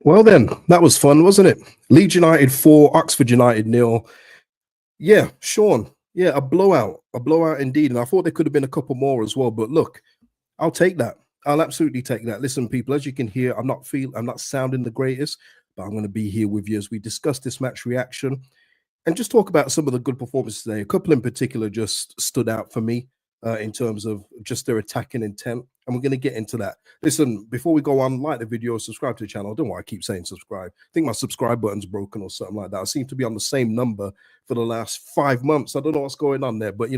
Well then, that was fun, wasn't it? Leeds United 4, Oxford United nil. Yeah, Sean. Yeah, a blowout indeed. And I thought there could have been a couple more as well. But look, I'll take that. I'll absolutely take that. Listen, people, as you can hear, I'm not sounding the greatest, but I'm going to be here with you as we discuss this match reaction and just talk about some of the good performances today. A couple in particular just stood out for me in terms of just their attacking intent. And we're going to get into that. Listen, before we go on, like the video, subscribe to the channel. I don't know why I keep saying subscribe. I think my subscribe button's broken or something like that. I seem to be on the same number for the last 5 months. I don't know what's going on there, but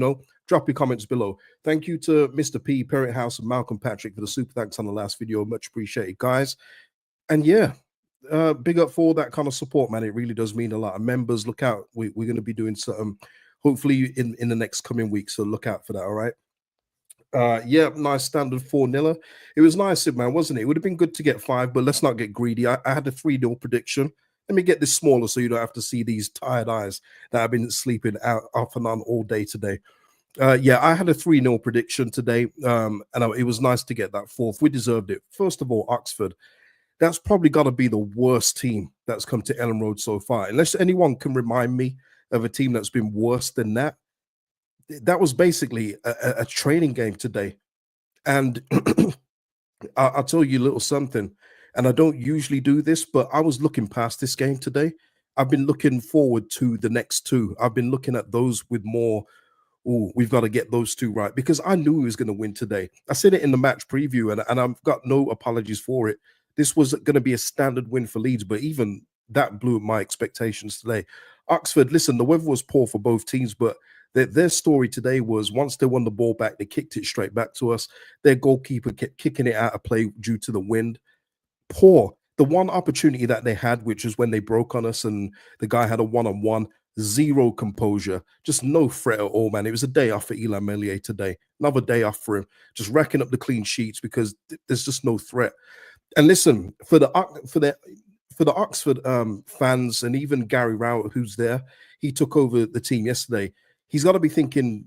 drop your comments below. Thank you to Mr. P, Parrot House, and Malcolm Patrick for the super thanks on the last video. Much appreciated, guys. And yeah, big up for all that kind of support, man. It really does mean a lot. And members, look out. We're going to be doing something hopefully in the next coming weeks. So look out for that. All right. Yeah, nice standard 4-0. It was nice, man, wasn't it? It would have been good to get 5, but let's not get greedy. I had a 3-0 prediction. Let me get this smaller so you don't have to see these tired eyes that I've been sleeping out off and on all day today. Yeah, I had a 3-0 prediction today, and it was nice to get that 4th. We deserved it. First of all, Oxford. That's probably got to be the worst team that's come to Ellen Road so far. Unless anyone can remind me of a team that's been worse than that. That was basically a training game today. And I'll tell you a little something. And I don't usually do this, but I was looking past this game today. I've been looking forward to the next two. I've been looking at those with more, oh, we've got to get those two right, because I knew he was going to win today. I said it in the match preview, and I've got no apologies for it. This was going to be a standard win for Leeds, but even that blew my expectations today. Oxford, listen, the weather was poor for both teams, but their story today was once they won the ball back, they kicked it straight back to us. Their goalkeeper kept kicking it out of play due to the wind. Poor. The one opportunity that they had, which was when they broke on us and the guy had a one-on-one, zero composure, just no threat at all, man. It was a day off for Elan Melier today. Another day off for him, just racking up the clean sheets because there's just no threat. And listen, for the Oxford fans and even Gary Rowett, who's there, he took over the team yesterday. He's got to be thinking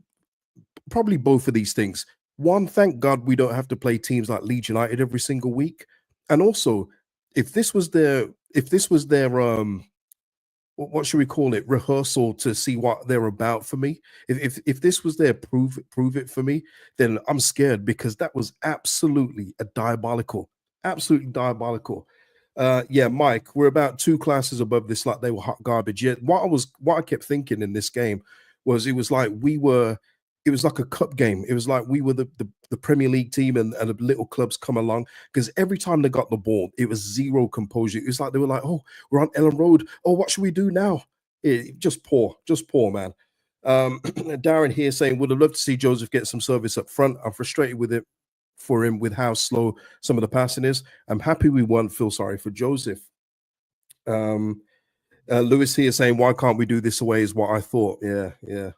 probably both of these things. One, thank God we don't have to play teams like Leeds United every single week. And also, if this was their what should we call it, rehearsal to see what they're about for me, if this was their prove it for me, then I'm scared, because that was absolutely absolutely diabolical. Yeah, Mike, we're about 2 classes above this, like they were hot garbage. Yet what I kept thinking in this game was it was like a cup game. It was like we were the Premier League team and the little clubs come along, because every time they got the ball, it was zero composure. It was like they were like, oh, we're on Ellen Road. Oh, what should we do now? Just poor, man. Darren here saying, would have loved to see Joseph get some service up front. I'm frustrated with it for him with how slow some of the passing is. I'm happy we won. Feel sorry for Joseph. Lewis here saying, why can't we do this away is what I thought. Yeah.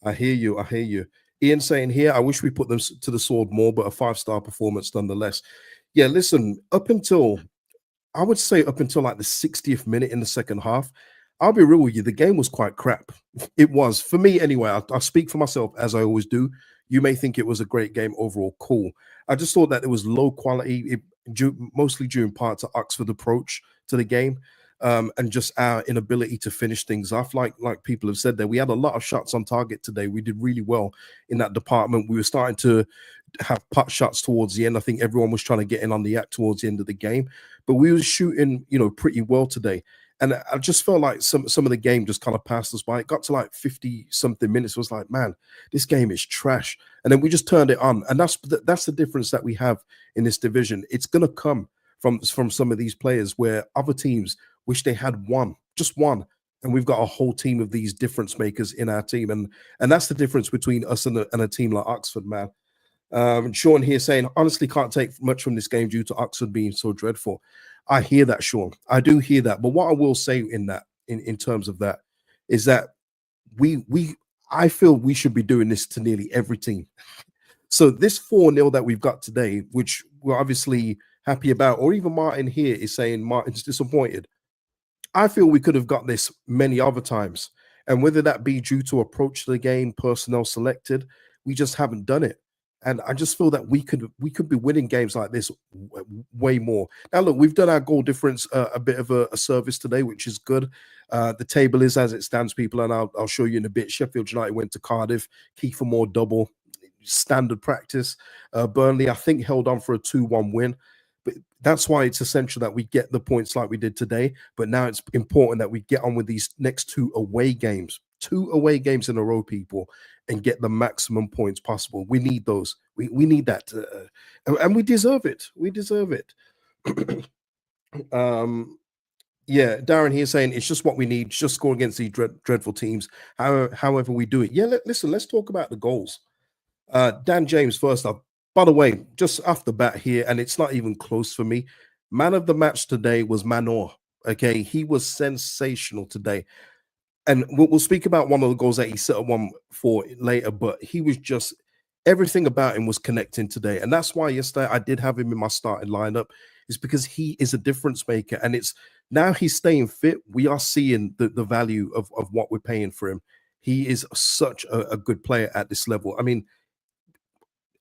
I hear you. Ian saying here, I wish we put them to the sword more, but a 5-star performance nonetheless. Yeah, listen, I would say up until like the 60th minute in the second half, I'll be real with you, the game was quite crap. It was, for me anyway. I'll speak for myself as I always do. You may think it was a great game overall, cool. I just thought that it was low quality, mostly due in part to Oxford approach to the game. And just our inability to finish things off. Like people have said there, we had a lot of shots on target today. We did really well in that department. We were starting to have pot shots towards the end. I think everyone was trying to get in on the act towards the end of the game, but we were shooting, pretty well today. And I just felt like some of the game just kind of passed us by. It got to like 50-something minutes. It was like, man, this game is trash. And then we just turned it on. And that's the difference that we have in this division. It's going to come from some of these players where other teams wish they had just one, and we've got a whole team of these difference makers in our team, and that's the difference between us and a team like Oxford, man. Sean here saying, honestly, can't take much from this game due to Oxford being so dreadful. I hear that, Sean. I do hear that, but what I will say in terms of that is that I feel we should be doing this to nearly every team. So this 4-0 that we've got today, which we're obviously happy about, or even Martin here is saying Martin's disappointed. I feel we could have got this many other times. And whether that be due to approach to the game, personnel selected, we just haven't done it. And I just feel that we could be winning games like this way more. Now, look, we've done our goal difference a bit of a service today, which is good. The table is as it stands, people, and I'll show you in a bit. Sheffield United went to Cardiff, Kiefer Moore double, standard practice. Burnley, I think, held on for a 2-1 win. But that's why it's essential that we get the points like we did today. But now it's important that we get on with these next two away games in a row, people, and get the maximum points possible. We need those. We need that, and we deserve it. We deserve it. Yeah, Darren here saying it's just what we need. Just score against these dreadful teams. However we do it. Yeah, listen. Let's talk about the goals. Dan James first off. By the way, just off the bat here, and it's not even close for me. Man of the match today was Manor. Okay, he was sensational today. And we'll speak about one of the goals that he set up one for later, but he was just everything about him was connecting today. And that's why yesterday I did have him in my starting lineup, is because he is a difference maker. And it's now he's staying fit. We are seeing the value of what we're paying for him. He is such a good player at this level. I mean,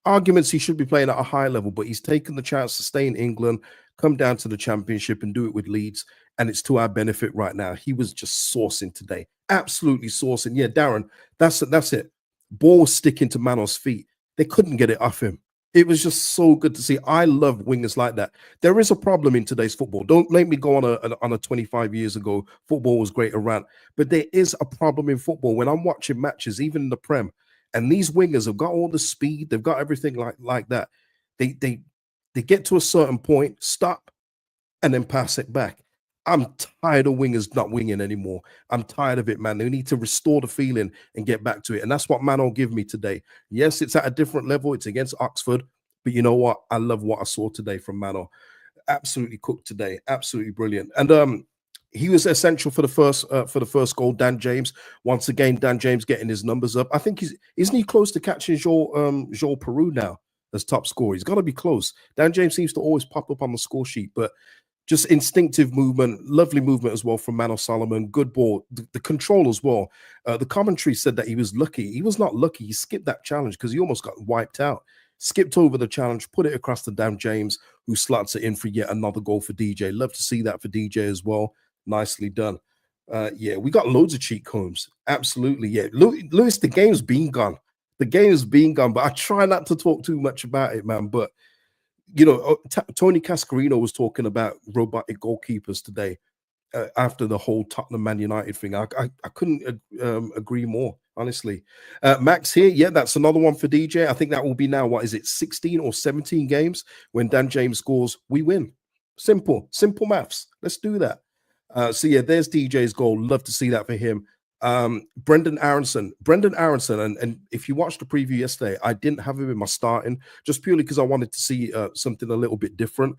arguments he should be playing at a high level, but he's taken the chance to stay in England, come down to the Championship and do it with Leeds, and it's to our benefit right now. He was just sourcing today, absolutely sourcing. Yeah, Darren, that's it. Ball was sticking to Manor's feet. They couldn't get it off him. It was just so good to see. I love wingers like that. There is a problem in today's football. Don't make me go on a 25 years ago, football was great around, but there is a problem in football. When I'm watching matches, even in the Prem, and these wingers have got all the speed, they've got everything like that. They get to a certain point, stop, and then pass it back. I'm tired of wingers not winging anymore. I'm tired of it, man. They need to restore the feeling and get back to it. And that's what Manor give me today. Yes, it's at a different level. It's against Oxford. But you know what? I love what I saw today from Manor. Absolutely cooked today. Absolutely brilliant. And he was essential for the first goal. Dan James, once again, Dan James getting his numbers up. I think isn't he close to catching Joel Peru now as top scorer? He's got to be close. Dan James seems to always pop up on the score sheet, but just instinctive movement, lovely movement as well from Manor Solomon. Good ball, the control as well. The commentary said that he was lucky. He was not lucky. He skipped that challenge because he almost got wiped out. Skipped over the challenge, put it across to Dan James, who slots it in for yet another goal for DJ. Love to see that for DJ as well. Nicely done. Yeah, we got loads of cheat combs. Absolutely. Yeah. Lewis, the game's been gone. The game's been gone, but I try not to talk too much about it, man. But, you know, Tony Cascarino was talking about robotic goalkeepers today after the whole Tottenham Man United thing. I couldn't agree more, honestly. Max here. Yeah, that's another one for DJ. I think that will be now, what is it, 16 or 17 games? When Dan James scores, we win. Simple maths. Let's do that. So yeah, there's DJ's goal. Love to see that for him. Brendan Aaronson, and if you watched the preview yesterday, I didn't have him in my starting just purely because I wanted to see something a little bit different.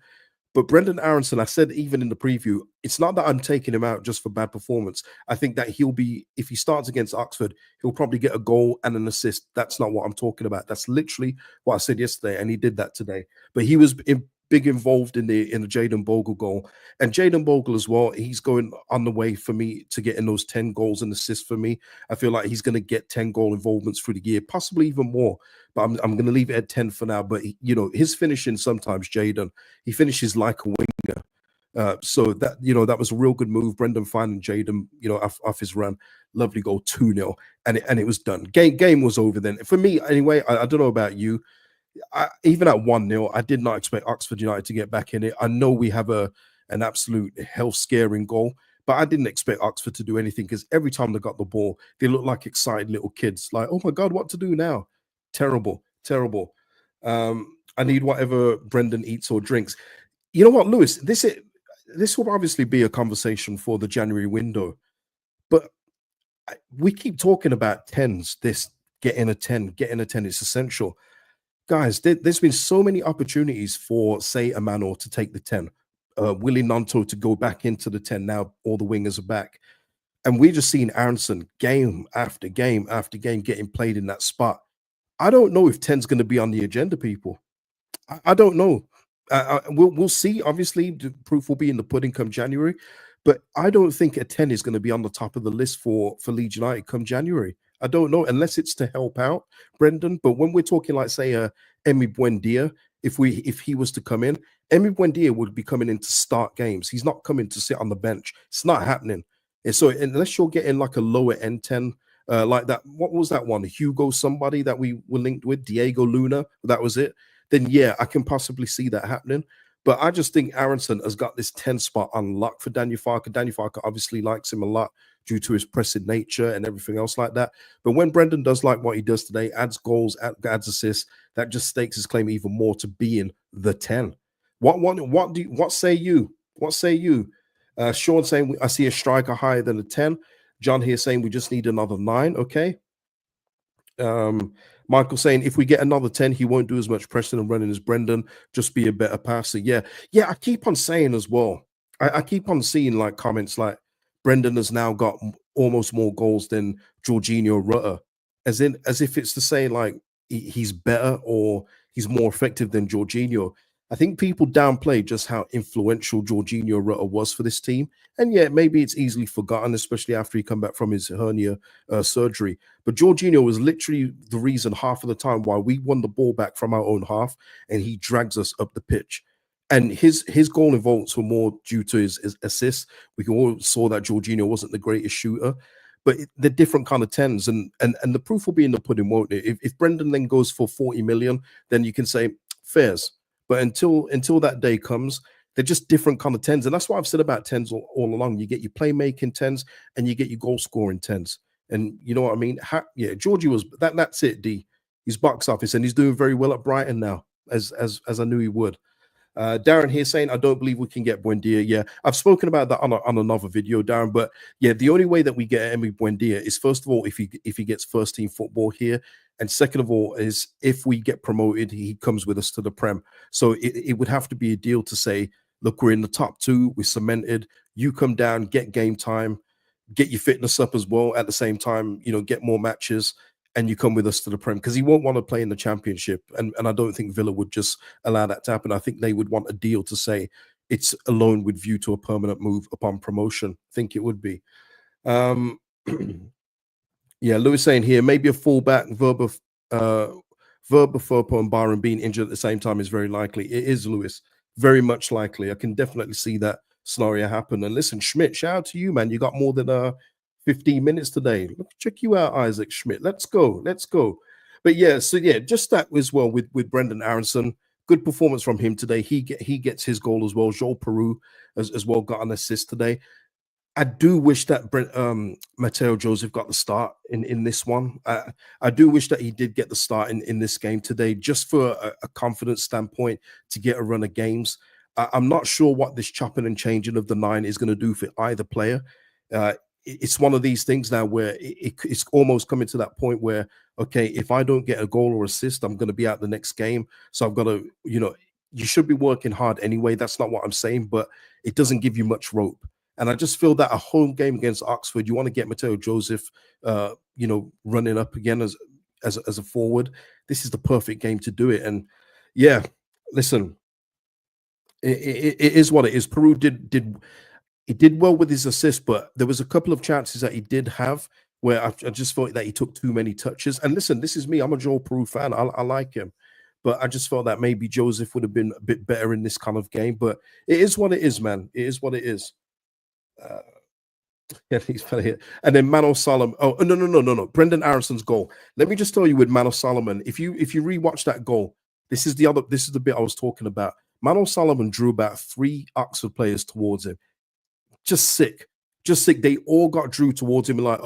But Brendan Aaronson, I said even in the preview, it's not that I'm taking him out just for bad performance. I think that he'll be, if he starts against Oxford, he'll probably get a goal and an assist. That's not what I'm talking about. That's literally what I said yesterday, and he did that today. But he was big involved in the Jayden Bogle goal. And Jayden Bogle as well, he's going on the way for me to getting those 10 goals and assists for me. I feel like he's going to get 10 goal involvements through the year, possibly even more. But I'm going to leave it at 10 for now. But, you know, his finishing sometimes, Jayden, he finishes like a winger. So that, you know, that was a real good move. Brendan finding Jayden, you know, off his run. Lovely goal, 2-0. And it was done. Game was over then. For me, anyway, I don't know about you. Even at 1-0, I did not expect Oxford United to get back in it. I know we have an absolute health-scaring goal, but I didn't expect Oxford to do anything because every time they got the ball, they looked like excited little kids. Like, oh my God, what to do now? Terrible. I need whatever Brendan eats or drinks. You know what, Lewis? This will obviously be a conversation for the January window, but we keep talking about 10s. Getting a 10. It's essential. Guys, there's been so many opportunities for, say, a Manor to take the 10. Willie Nonto to go back into the 10 now. All the wingers are back. And we're just seeing Aaronson game after game after game getting played in that spot. I don't know if 10's going to be on the agenda, people. I don't know. We'll see. Obviously, the proof will be in the pudding come January. But I don't think a 10 is going to be on the top of the list for Leeds United come January. I don't know, unless it's to help out Brendan. But when we're talking like, say, Emi Buendia, if he was to come in, Emi Buendia would be coming in to start games. He's not coming to sit on the bench. It's not happening. And so unless you're getting like a lower end 10, like that, what was that one? Hugo somebody that we were linked with, Diego Luna, that was it. Then yeah, I can possibly see that happening. But I just think Aaronson has got this 10 spot unlocked for Daniel Farker. Daniel Farker obviously likes him a lot due to his pressing nature and everything else like that. But when Brendan does like what he does today, adds goals, adds assists, that just stakes his claim even more to being the 10. What say you? What say you? Sean saying I see a striker higher than a 10. John here saying we just need another 9. Okay. Michael saying if we get another 10, he won't do as much pressing and running as Brendan, just be a better passer. Yeah, I keep on saying as well. I keep on seeing like comments like Brendan has now got almost more goals than Jorginho Rutter, as if it's to say like he's better or he's more effective than Jorginho. I think people downplay just how influential Jorginho Rutter was for this team. And yeah, maybe it's easily forgotten, especially after he come back from his hernia surgery. But Jorginho was literally the reason half of the time why we won the ball back from our own half, and he drags us up the pitch. And his goal involvements were more due to his assists. We all saw that Jorginho wasn't the greatest shooter, but they're different kind of 10s. And the proof will be in the pudding, won't it? If Brendan then goes for 40 million, then you can say fairs. But until that day comes, they're just different kind of 10s. And that's what I've said about 10s all along. You get your playmaking 10s and you get your goal scoring 10s. And you know what I mean? Yeah, Georgie was that's it, D. He's box office and he's doing very well at Brighton now, as I knew he would. Darren here saying, I don't believe we can get Buendia. Yeah, I've spoken about that on another video, Darren. But yeah, the only way that we get Emi Buendia is, first of all, if he gets first team football here. And second of all, is if we get promoted, he comes with us to the Prem. So it would have to be a deal to say, look, we're in the top 2, we're cemented. You come down, get game time, get your fitness up as well. At the same time, get more matches, and you come with us to the Prem, because he won't want to play in the Championship. And I don't think Villa would just allow that to happen. I think they would want a deal to say it's a loan with view to a permanent move upon promotion. I think it would be. Yeah, Lewis saying here, maybe a fullback, Verba, Firpo and Byron being injured at the same time is very likely. It is, Lewis, very much likely. I can definitely see that scenario happen. And listen, Schmidt, shout out to you, man. You got more than 15 minutes today. Check you out, Isaac Schmidt. Let's go. But yeah, so yeah, just that as well with Brendan Aaronson. Good performance from him today. He gets his goal as well. Joel Peru as well got an assist today. I do wish that Mateo Joseph got the start in this one. I do wish that he did get the start in this game today, just for a confidence standpoint, to get a run of games. I'm not sure what this chopping and changing of the 9 is going to do for either player. It's one of these things now where it's almost coming to that point where, okay, if I don't get a goal or assist, I'm going to be out the next game. So I've got to, you should be working hard anyway. That's not what I'm saying, but it doesn't give you much rope. And I just feel that a home game against Oxford, you want to get Mateo Joseph, running up again as a forward. This is the perfect game to do it. And yeah, listen, it is what it is. Peru did well with his assist, but there was a couple of chances that he did have where I just thought that he took too many touches. And listen, this is me. I'm a Joel Peru fan. I like him. But I just felt that maybe Joseph would have been a bit better in this kind of game. But it is what it is, man. It is what it is. Yeah, he's funny here. And then Manor Solomon. Oh, no. Brendan Aaronson's goal. Let me just tell you with Manor Solomon, if you rewatch that goal, this is the bit I was talking about. Manor Solomon drew about 3 Oxford players towards him. Just sick. They all got drew towards him and like,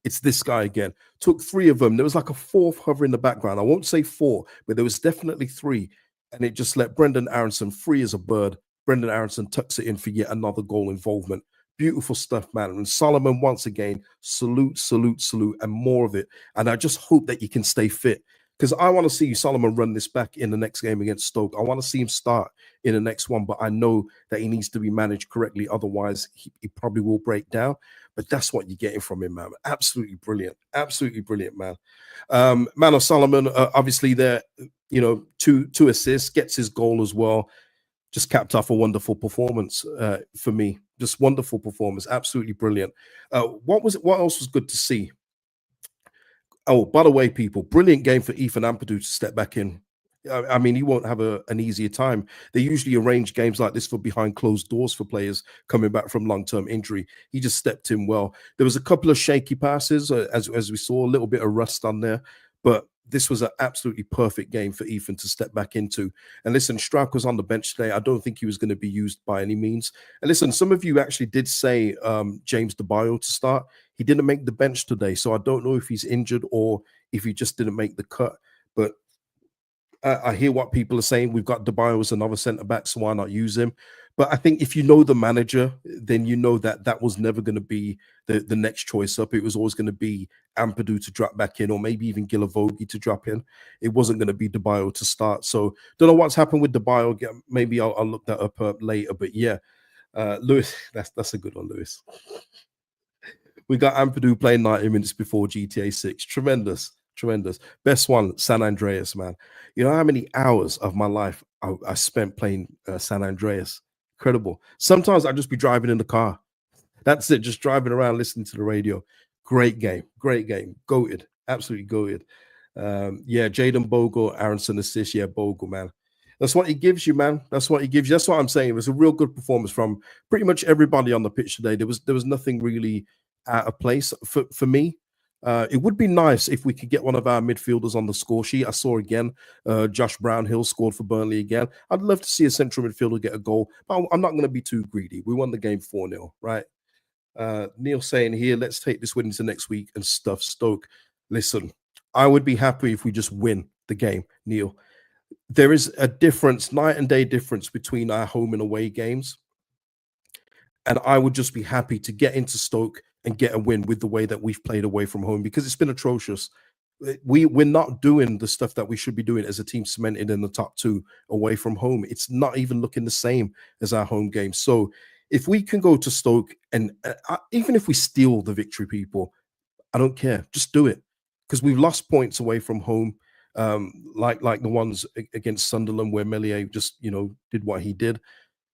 it's this guy again. Took 3 of them. There was like a 4th hover in the background. I won't say 4, but there was definitely 3. And it just let Brendan Aaronson free as a bird. Brendan Aaronson tucks it in for yet another goal involvement. Beautiful stuff, man. And Solomon, once again, salute, and more of it. And I just hope that you can stay fit, because I want to see Solomon run this back in the next game against Stoke. I want to see him start in the next one, but I know that he needs to be managed correctly. Otherwise, he probably will break down. But that's what you're getting from him, man. Absolutely brilliant, man. Manor Solomon, obviously there, 2 assists, gets his goal as well. Just capped off a wonderful performance for me. Just wonderful performance, absolutely brilliant. What else was good to see? Oh, by the way, people, brilliant game for Ethan Ampadu to step back in. I mean, he won't have an easier time. They usually arrange games like this for behind closed doors for players coming back from long-term injury. He just stepped in well. There was a couple of shaky passes, as we saw, a little bit of rust on there, but this was an absolutely perfect game for Ethan to step back into. And listen, Strauch was on the bench today. I don't think he was going to be used by any means. And listen, some of you actually did say James DeBio to start. He didn't make the bench today, so I don't know if he's injured or if he just didn't make the cut. But I hear what people are saying. We've got DeBio as another centre back, so why not use him? But I think if you know the manager, then you know that that was never going to be the next choice up. It was always going to be Ampadu to drop back in, or maybe even Gilavogi to drop in. It wasn't going to be DeBio to start. So don't know what's happened with DeBio. Maybe I'll look that up later. But yeah, Lewis, that's a good one, Lewis. We got Ampadu playing 90 minutes before GTA 6. Tremendous, tremendous. Best one, San Andreas, man. You know how many hours of my life I spent playing San Andreas? Incredible. Sometimes I just be driving in the car. That's it, just driving around listening to the radio. Great game, great game. Goated, absolutely goated. Yeah, Jaden Bogle, Aaronson assist. Yeah, Bogle, man. That's what he gives you, man. That's what he gives you. That's what I'm saying. It was a real good performance from pretty much everybody on the pitch today. There was nothing really out of place for me. It would be nice if we could get one of our midfielders on the score sheet. I saw again, Josh Brownhill scored for Burnley again. I'd love to see a central midfielder get a goal, but I'm not going to be too greedy. We won the game 4-0, right? Neil saying here, let's take this win into next week and stuff Stoke. Listen, I would be happy if we just win the game, Neil. There is a difference, night and day difference between our home and away games. And I would just be happy to get into Stoke and get a win with the way that we've played away from home because it's been atrocious. We're not doing the stuff that we should be doing as a team cemented in the top two away from home. It's not even looking the same as our home game. So if we can go to Stoke and even if we steal the victory, people, I don't care. Just do it because we've lost points away from home, like the ones against Sunderland where Melier just did what he did.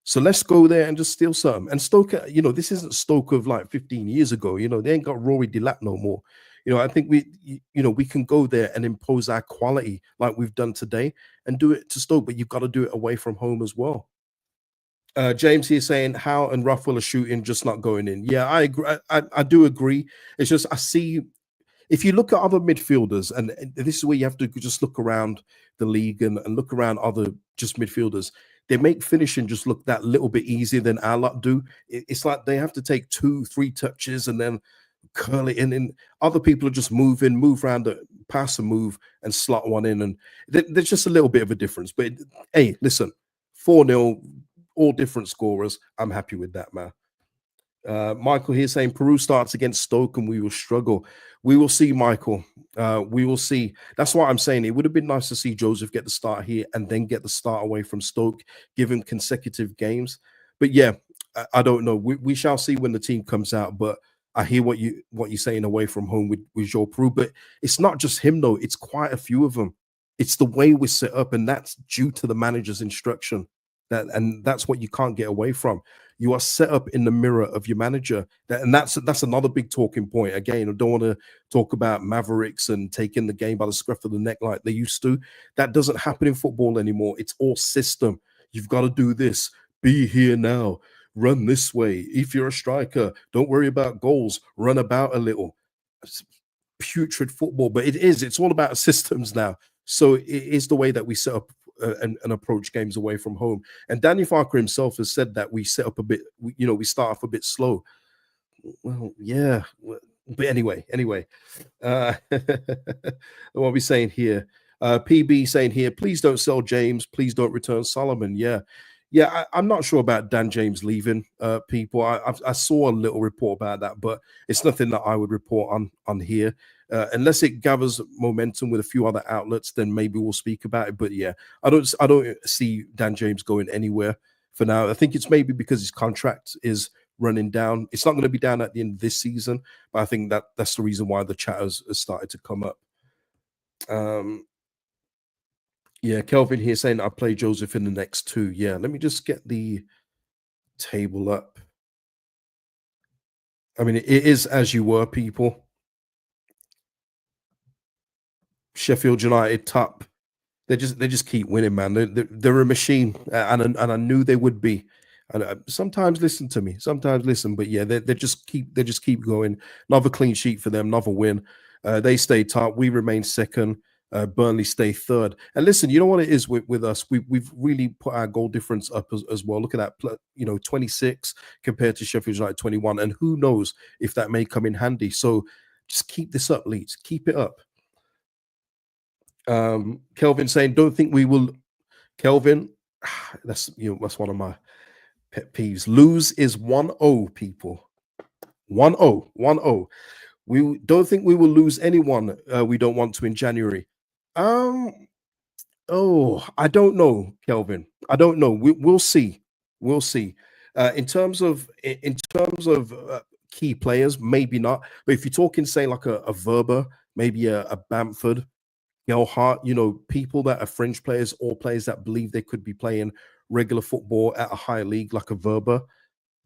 So let's go there and just steal some. And Stoke, this isn't Stoke of like 15 years ago. They ain't got Rory Delap no more. I think we can go there and impose our quality like we've done today and do it to Stoke, but you've got to do it away from home as well. James here saying Howe and Ruffwell are shooting, just not going in. Yeah, I agree. I do agree. It's just I see if you look at other midfielders, and this is where you have to just look around the league and look around other just midfielders, they make finishing just look that little bit easier than our lot do. It's like they have to take 2-3 touches and then curl it in. And other people are just move around the pass and move and slot one in. And there's just a little bit of a difference. But hey, listen, 4-0, all different scorers. I'm happy with that, man. Michael here saying Peru starts against Stoke and we will struggle. We will see, Michael. We will see. That's why I'm saying it would have been nice to see Joseph get the start here and then get the start away from Stoke, give him consecutive games. But yeah, I don't know. We shall see when the team comes out. But I hear what you're saying away from home with Joe Peru. But it's not just him though. It's quite a few of them. It's the way we're set up, and that's due to the manager's instruction. And that's what you can't get away from. You are set up in the mirror of your manager, and that's another big talking point. Again, I don't want to talk about Mavericks and taking the game by the scruff of the neck like they used to. That doesn't happen in football anymore. It's all system. You've got to do this. Be here now. Run this way. If you're a striker, don't worry about goals. Run about a little. It's putrid football, but it's all about systems now. So it is the way that we set up and approach games away from home. And Danny Farker himself has said that we set up a bit, we start off a bit slow. Well, yeah. But anyway, what are we saying here? PB saying here, please don't sell James. Please don't return Solomon. Yeah. I'm not sure about Dan James leaving. People, I saw a little report about that, but it's nothing that I would report on here. Unless it gathers momentum with a few other outlets, then maybe we'll speak about it. But yeah, I don't see Dan James going anywhere for now. I think it's maybe because his contract is running down. It's not going to be down at the end of this season, but I think that's the reason why the chat has started to come up. Yeah, Kelvin here saying I play Joseph in the next 2. Yeah, let me just get the table up. I mean, it is as you were, people. Sheffield United top. They just keep winning, man. They're a machine, and I knew they would be. And sometimes listen to me, sometimes listen, but yeah, they just keep going. Another clean sheet for them, another win. They stay top. We remain second. Burnley stay third. And listen, you know what it is with us? We've really put our goal difference up as well. Look at that, 26 compared to Sheffield United 21. And who knows if that may come in handy. So just keep this up, Leeds. Keep it up. Kelvin saying, don't think we will. Kelvin, that's one of my pet peeves. Lose is 1-0, people. 1-0, 1-0. We don't think we will lose anyone we don't want to in January. I don't know, Kelvin. I don't know. We'll see. We'll see. In terms of key players, maybe not. But if you're talking, say, like a Verba, maybe a Bamford, Hart, people that are fringe players or players that believe they could be playing regular football at a higher league like a Verba,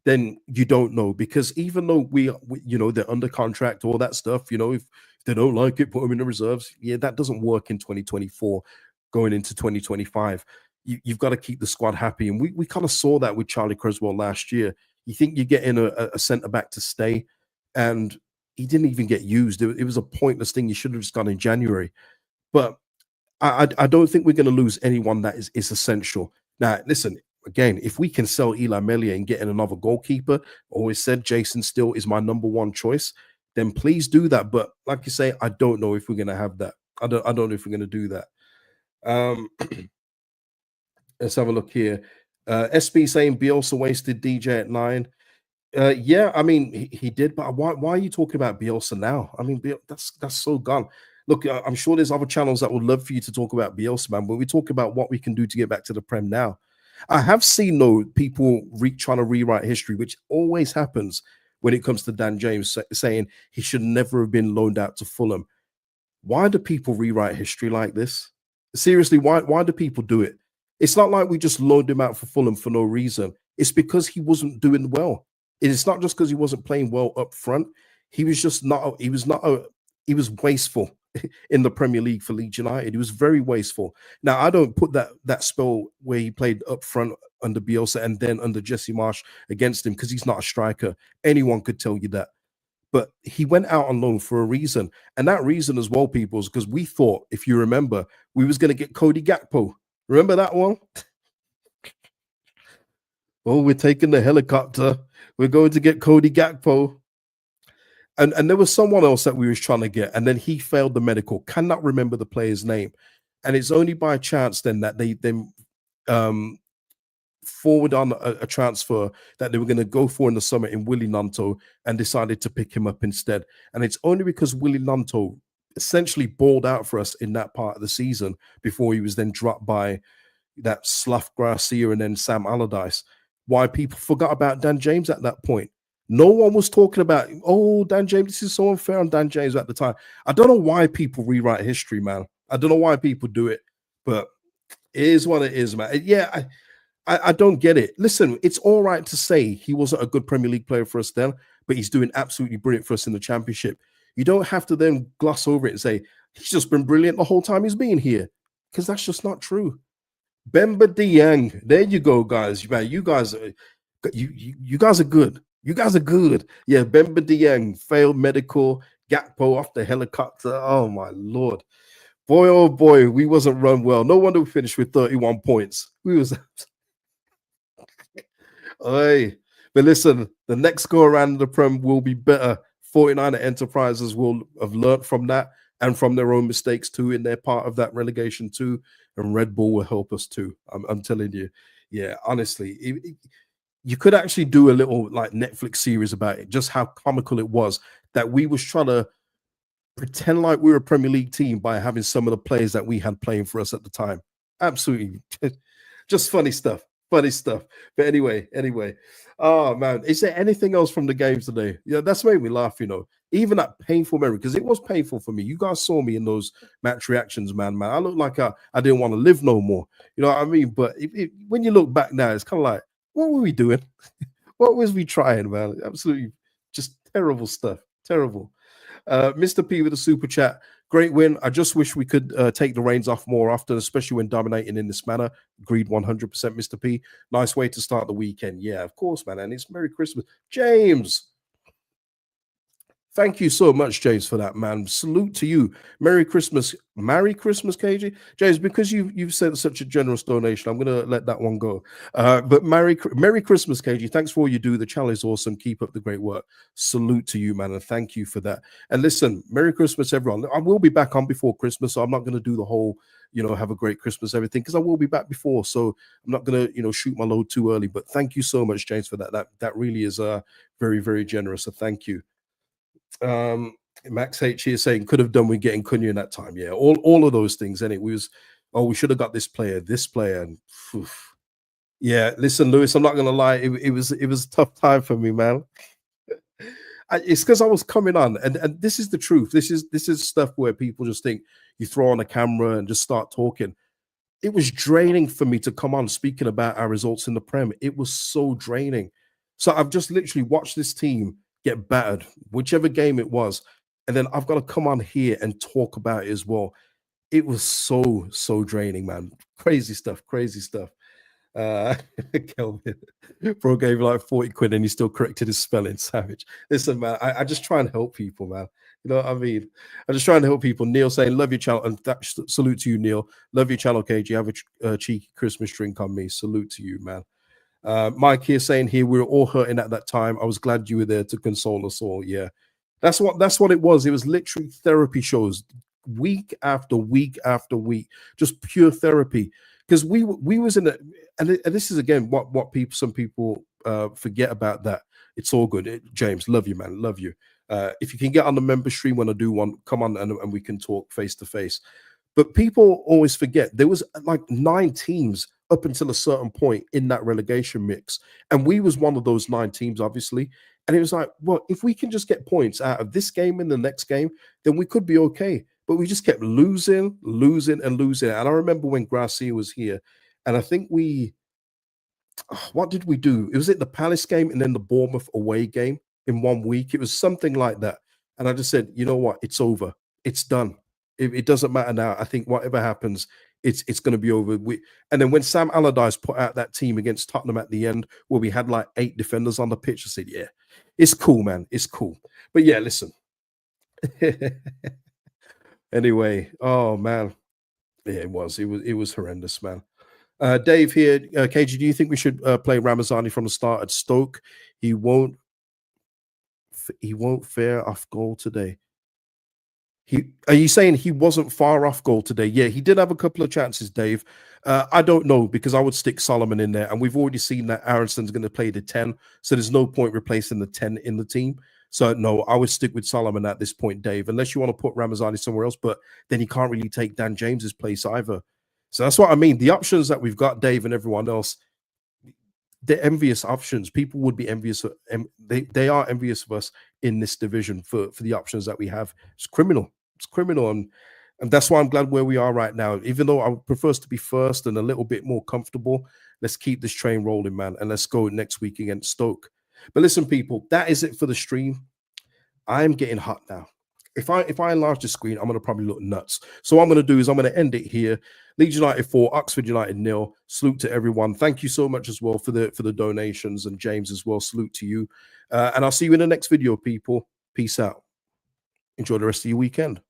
then you don't know, because even though we they're under contract, all that stuff, if they don't like it, put them in the reserves. Yeah, that doesn't work in 2024 going into 2025. You've got to keep the squad happy. And we kind of saw that with Charlie Creswell last year. You think you're getting a centre-back to stay, and he didn't even get used. It was a pointless thing. You should have just gone in January. But I don't think we're going to lose anyone that is essential. Now, listen, again, if we can sell Eli Melia and get in another goalkeeper, always said Jason Still is my number one choice, then please do that. But like you say, I don't know if we're going to have that. I don't know if we're going to do that. Let's have a look here. SB saying Bielsa wasted DJ at 9. Yeah, I mean he did, but why are you talking about Bielsa now? I mean, that's so gone. Look, I'm sure there's other channels that would love for you to talk about Bielsa, man, but we talk about what we can do to get back to the Prem now. I have seen people trying to rewrite history, which always happens when it comes to Dan James, saying he should never have been loaned out to Fulham. Why do people rewrite history like this? Seriously, why do people do it? It's not like we just loaned him out for Fulham for no reason. It's because he wasn't doing well. It's not just because he wasn't playing well up front. He was just not. He was wasteful in the Premier League for Leeds United. He was very wasteful. Now, I don't put that spell where he played up front under Bielsa and then under Jesse Marsh against him, because he's not a striker. Anyone could tell you that. But he went out on loan for a reason. And that reason as well, people, is because we thought, if you remember, we was going to get Cody Gakpo. Remember that one? Oh, we're taking the helicopter. We're going to get Cody Gakpo. And there was someone else that we was trying to get, and then he failed the medical. Cannot remember the player's name. And it's only by chance then that they then forward on a transfer that they were going to go for in the summer in Willie Nanto, and decided to pick him up instead. And it's only because Willie Nanto essentially balled out for us in that part of the season before he was then dropped by that Slough Garcia and then Sam Allardyce, why people forgot about Dan James at that point. No one was talking about, Dan James, this is so unfair on Dan James at the time. I don't know why people rewrite history, man. I don't know why people do it, but it is what it is, man. Yeah, I don't get it. Listen, it's all right to say he wasn't a good Premier League player for us then, but he's doing absolutely brilliant for us in the Championship. You don't have to then gloss over it and say, he's just been brilliant the whole time he's been here, because that's just not true. Bemba Dieng, there you go, guys. Man, you guys are good. You guys are good. Yeah, Bemba Dieng failed medical, Gakpo off the helicopter. Oh my Lord. Boy, oh boy, we wasn't run well. No wonder we finished with 31 points. We was Oy. But listen, the next go around in the Prem will be better. 49er Enterprises will have learnt from that and from their own mistakes too in their part of that relegation too. And Red Bull will help us too. I'm telling you. Yeah, honestly, you could actually do a little like Netflix series about it, just how comical it was that we was trying to pretend like we were a Premier League team by having some of the players that we had playing for us at the time. Absolutely. Just funny stuff. Funny stuff. But anyway. Oh, man. Is there anything else from the game today? Yeah, that's made me laugh, Even that painful memory, because it was painful for me. You guys saw me in those match reactions, man. I looked like I didn't want to live no more. You know what I mean? But when you look back now, it's kind of like, what were we doing? What was we trying, man? Absolutely just terrible stuff. Terrible. Mr. P with a super chat. Great win. I just wish we could take the reins off more often, especially when dominating in this manner. Agreed 100%, Mr. P. Nice way to start the weekend. Yeah, of course, man. And it's Merry Christmas. James, thank you so much, James, for that, man. Salute to you. Merry Christmas. Merry Christmas, KG. James, because you've sent such a generous donation, I'm going to let that one go. But Merry Christmas, KG. Thanks for all you do. The channel is awesome. Keep up the great work. Salute to you, man, and thank you for that. And listen, Merry Christmas, everyone. I will be back on before Christmas, so I'm not going to do the whole, have a great Christmas, everything, because I will be back before. So I'm not going to, shoot my load too early. But thank you so much, James, for that. That really is very, very generous. So thank you. Max H here saying could have done with getting Cunha in that time. Yeah, all of those things. And it was, we should have got this player, and oof. Yeah. Listen, Lewis, I'm not gonna lie, it was a tough time for me, man. It's because I was coming on, and this is the truth. This is stuff where people just think you throw on a camera and just start talking. It was draining for me to come on speaking about our results in the Prem. It was so draining. So I've just literally watched this team get battered, whichever game it was, and then I've got to come on here and talk about it as well. It was so draining, man. Crazy stuff. Kelvin, bro gave like 40 quid and he still corrected his spelling. Savage. Listen, man, I just try and help people, man. You know what I mean? I'm just trying to help people. Neil saying, love your channel. And that, salute to you, Neil. Love your channel, KG. Have a cheeky Christmas drink on me. Salute to you, man. Mike here saying here, we were all hurting at that time. I was glad you were there to console us all. Yeah. That's what it was. It was literally therapy shows week after week after week, just pure therapy. Because we was in it, and this is again what some people forget about that. It's all good. James, love you, man. Love you. If you can get on the member stream when I do one, come on and we can talk face to face. But people always forget there was like 9 teams up until a certain point in that relegation mix. And we was one of those 9 teams, obviously. And it was like, well, if we can just get points out of this game and the next game, then we could be okay. But we just kept losing. And I remember when Gracia was here, and I think what did we do? It was at the Palace game and then the Bournemouth away game in 1 week. It was something like that. And I just said, you know what? It's over. It's done. It doesn't matter now. I think whatever happens, it's going to be over. And then when Sam Allardyce put out that team against Tottenham at the end, where we had like 8 defenders on the pitch, I said, yeah, it's cool, man. It's cool. But yeah, listen. Anyway, oh man, yeah, it was horrendous, man. Dave here, KG, do you think we should play Ramazani from the start at Stoke? He won't fare off goal today. Are you saying he wasn't far off goal today? Yeah, he did have a couple of chances, Dave. I don't know, because I would stick Solomon in there, and we've already seen that Aaronson's going to play the 10, so there's no point replacing the 10 in the team. So no, I would stick with Solomon at this point, Dave, unless you want to put Ramazani somewhere else, but then he can't really take Dan James's place either. So that's what I mean. The options that we've got, Dave, and everyone else, they're envious options. People would be envious. They are envious of us in this division for the options that we have. It's criminal. It's criminal. And that's why I'm glad where we are right now. Even though I would prefer us to be first and a little bit more comfortable, let's keep this train rolling, man. And let's go next week against Stoke. But listen, people, that is it for the stream. I'm getting hot now. If I enlarge the screen, I'm going to probably look nuts. So what I'm going to do is I'm going to end it here. Leeds United 4, Oxford United 0. Salute to everyone. Thank you so much as well for the donations, and James as well. Salute to you. And I'll see you in the next video, people. Peace out. Enjoy the rest of your weekend.